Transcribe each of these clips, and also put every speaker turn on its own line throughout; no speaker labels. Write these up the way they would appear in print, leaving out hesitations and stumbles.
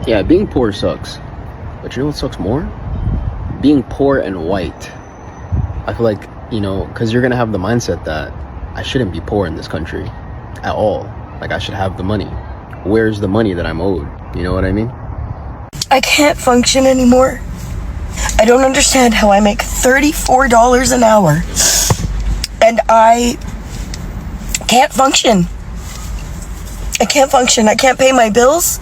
Yeah, being poor sucks. But you know what sucks more? Being poor and white. I feel like, because you're going to have the mindset that I shouldn't be poor in this country at all. Like, I should have the money. Where's the money that I'm owed? You know what I mean?
I can't function anymore. I don't understand how I make $34 an hour and I can't function. I can't function. I can't pay my bills.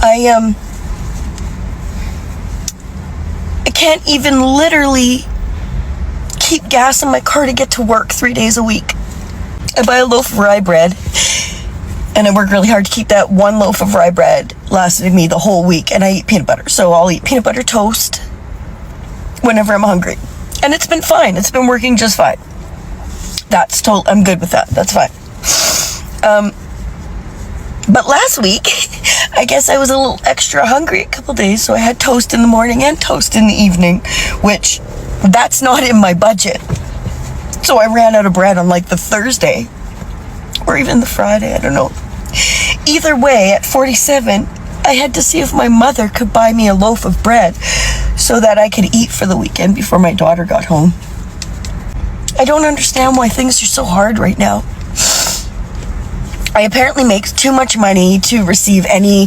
I can't even literally keep gas in my car to get to work 3 days a week. I buy a loaf of rye bread and I work really hard to keep that one loaf of rye bread lasting me the whole week, and I eat peanut butter. So I'll eat peanut butter toast whenever I'm hungry. And it's been fine. It's been working just fine. I'm good with that. That's fine. But last week, I guess I was a little extra hungry a couple days, so I had toast in the morning and toast in the evening, which that's not in my budget. So I ran out of bread on like the Thursday or even the Friday, I don't know. Either way, at 47, I had to see if my mother could buy me a loaf of bread so that I could eat for the weekend before my daughter got home. I don't understand why things are so hard right now. I apparently make too much money to receive any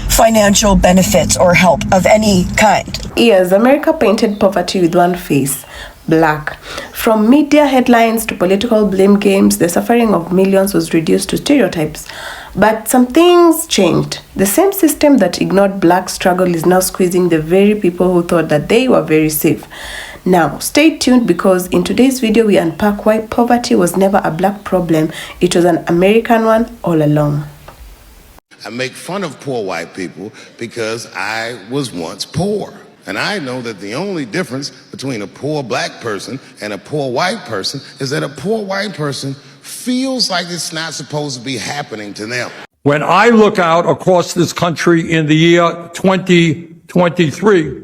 financial benefits or help of any kind.
Yes, America painted poverty with one face, black. From media headlines to political blame games, the suffering of millions was reduced to stereotypes. But some things changed. The same system that ignored black struggle is now squeezing the very people who thought that they were very safe. Now, stay tuned, because in today's video we unpack why poverty was never a black problem. It was an American one all along.
I make fun of poor white people because I was once poor. And I know that the only difference between a poor black person and a poor white person is that a poor white person feels like it's not supposed to be happening to them.
When I look out across this country in the year 2023,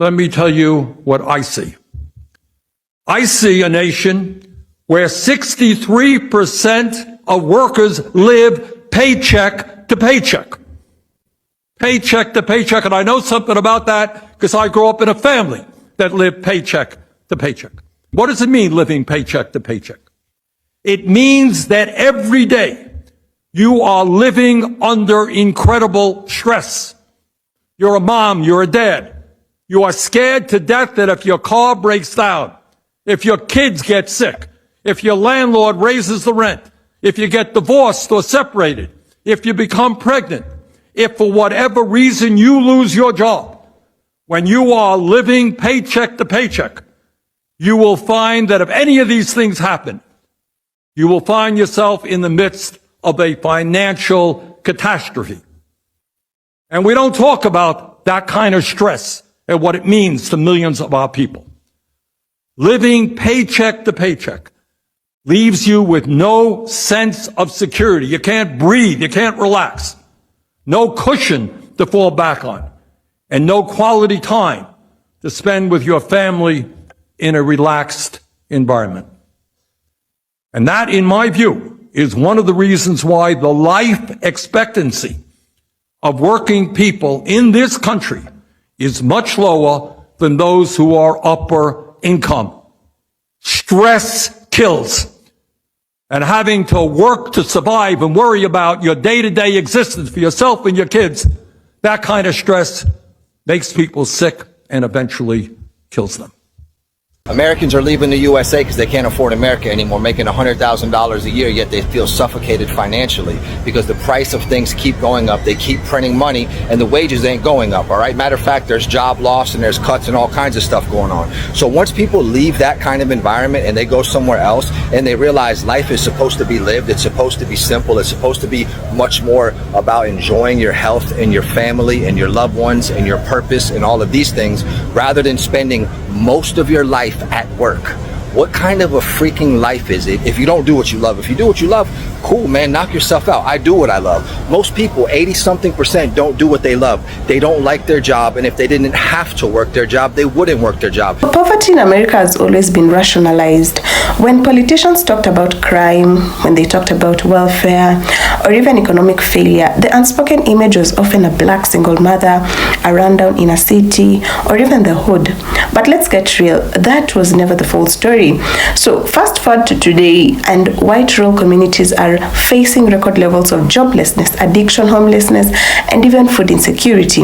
let me tell you what I see. I see a nation where 63% of workers live paycheck to paycheck. Paycheck to paycheck. And I know something about that because I grew up in a family that lived paycheck to paycheck. What does it mean, living paycheck to paycheck? It means that every day you are living under incredible stress. You're a mom, you're a dad. You are scared to death that if your car breaks down, if your kids get sick, if your landlord raises the rent, if you get divorced or separated, if you become pregnant, if for whatever reason you lose your job, when you are living paycheck to paycheck, you will find that if any of these things happen, you will find yourself in the midst of a financial catastrophe. And we don't talk about that kind of stress and what it means to millions of our people. Living paycheck to paycheck leaves you with no sense of security. You can't breathe. You can't relax. No cushion to fall back on, and no quality time to spend with your family in a relaxed environment. And that, in my view, is one of the reasons why the life expectancy of working people in this country is much lower than those who are upper income. Stress kills. And having to work to survive and worry about your day-to-day existence for yourself and your kids, that kind of stress makes people sick and eventually kills them.
Americans are leaving the USA because they can't afford America anymore, making $100,000 a year, yet they feel suffocated financially because the price of things keep going up. They keep printing money and the wages ain't going up, all right? Matter of fact, there's job loss and there's cuts and all kinds of stuff going on. So once people leave that kind of environment and they go somewhere else and they realize life is supposed to be lived, it's supposed to be simple, it's supposed to be much more about enjoying your health and your family and your loved ones and your purpose and all of these things, rather than spending most of your life at work. What kind of a freaking life is it if you don't do what you love? If you do what you love, Cool, man, knock yourself out. I do what I love. Most people, 80-something%, don't do what they love. They don't like their job, and if they didn't have to work their job, they wouldn't work their job.
Poverty in America has always been rationalized. When politicians talked about crime, when they talked about welfare, or even economic failure, the unspoken image was often a black single mother, a rundown inner city, or even the hood. But let's get real, that was never the full story. So fast forward to today, and white rural communities are facing record levels of joblessness, addiction, homelessness, and even food insecurity.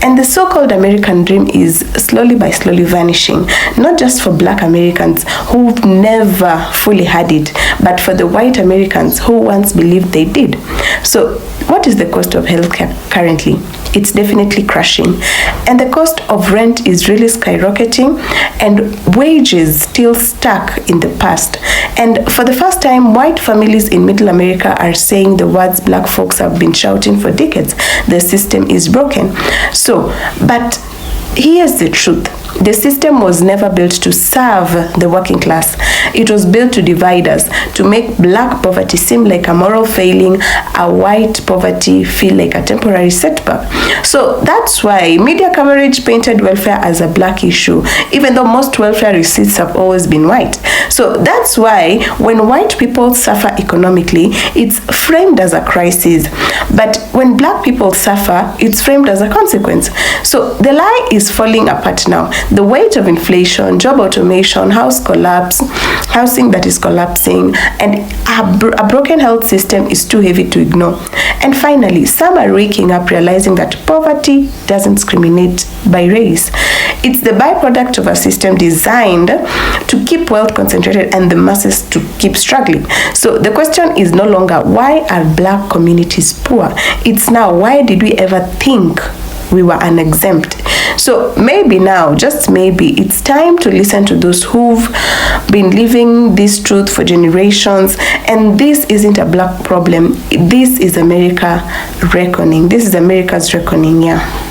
And the so-called American dream is slowly vanishing, not just for black Americans who've never fully had it, but for the white Americans who once believed they did. So what is the cost of healthcare currently? It's definitely crashing, and the cost of rent is really skyrocketing, and wages still stuck in the past. And for the first time, white families in middle America are saying the words black folks have been shouting for decades: the system is broken. So, but here's the truth. The system was never built to serve the working class. It was built to divide us, to make black poverty seem like a moral failing, a white poverty feel like a temporary setback. So that's why media coverage painted welfare as a black issue, even though most welfare receipts have always been white. So that's why when white people suffer economically, it's framed as a crisis. But when black people suffer, it's framed as a consequence. So the lie is falling apart now. The weight of inflation, job automation, housing that is collapsing, and a broken health system is too heavy to ignore. And finally, some are waking up realizing that poverty doesn't discriminate by race. It's the byproduct of a system designed to keep wealth concentrated and the masses to keep struggling. So the question is no longer why are black communities poor? It's now why did we ever think we were unexempt? So maybe now, just maybe, it's time to listen to those who've been living this truth for generations. And this isn't a black problem. This is America reckoning. This is America's reckoning, yeah.